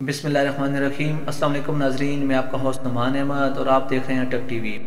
बिस्मिल्लाहिर्रहमानिर्रहीम। अस्सलाम वालेकुम नाजरीन, मैं आपका होस्ट नुमान अहमद और आप देख रहे हैं टेक टीवी।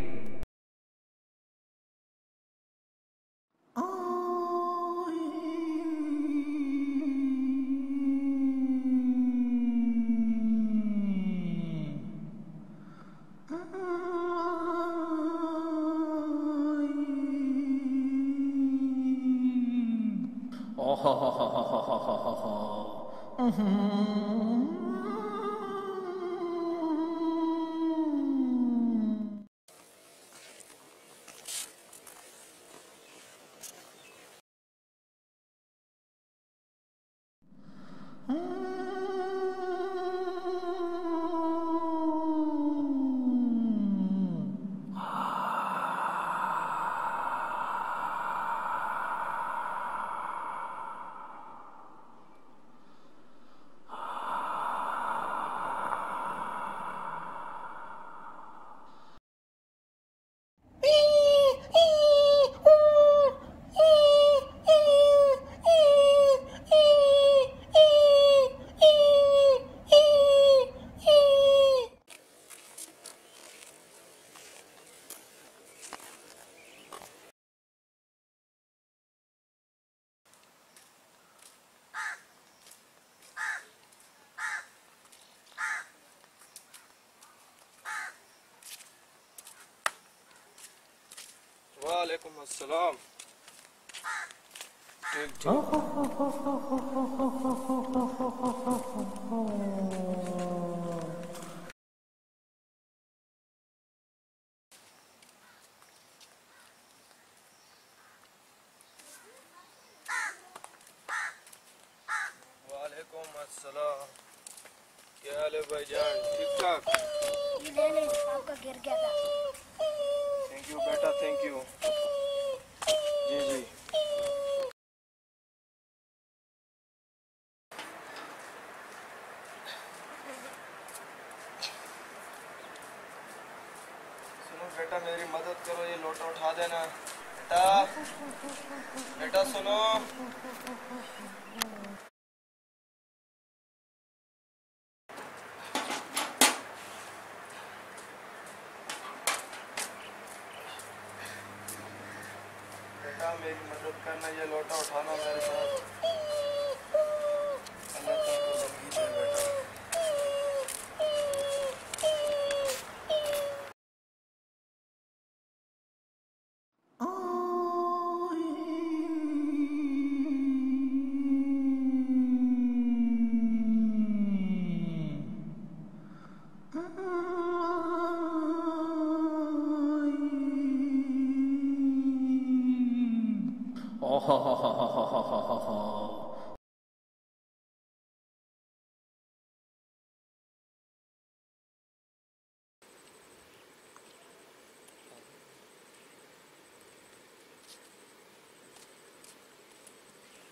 वालेकुम अस्सलाम। ठीक ठीक। वालेकुम अस्सलाम। क्या हाल है भाईजान? ठीक ठाक? नहीं आपका गिर गया था। थैंक यू बेटा, थैंक यू। जी जी। सुनो बेटा, मेरी मदद करो, ये लोटा उठा देना। बेटा बेटा सुनो। बेटा मेरी मदद करना, ये लोटा उठाना मेरे साथ। अल्लाह तुमको ज़िंदगी दे बेटा।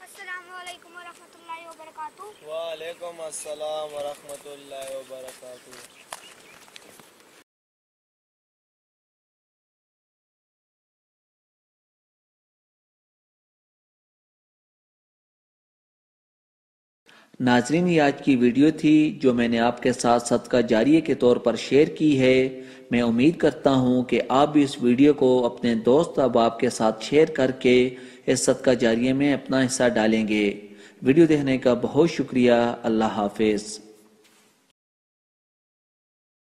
अस्सलामुअलैकुम वरहमतुल्लाहि वबरकातुहू। वालेकुम अस्सलाम वरहमतुल्लाहि वबरकातुहू। नाजरीन, ये आज की वीडियो थी जो मैंने आपके साथ सदका जारिये के तौर पर शेयर की है। मैं उम्मीद करता हूँ कि आप भी इस वीडियो को अपने दोस्त अहबाब के साथ शेयर करके इस सदका जारिये में अपना हिस्सा डालेंगे। वीडियो देखने का बहुत शुक्रिया। अल्लाह हाफिज़।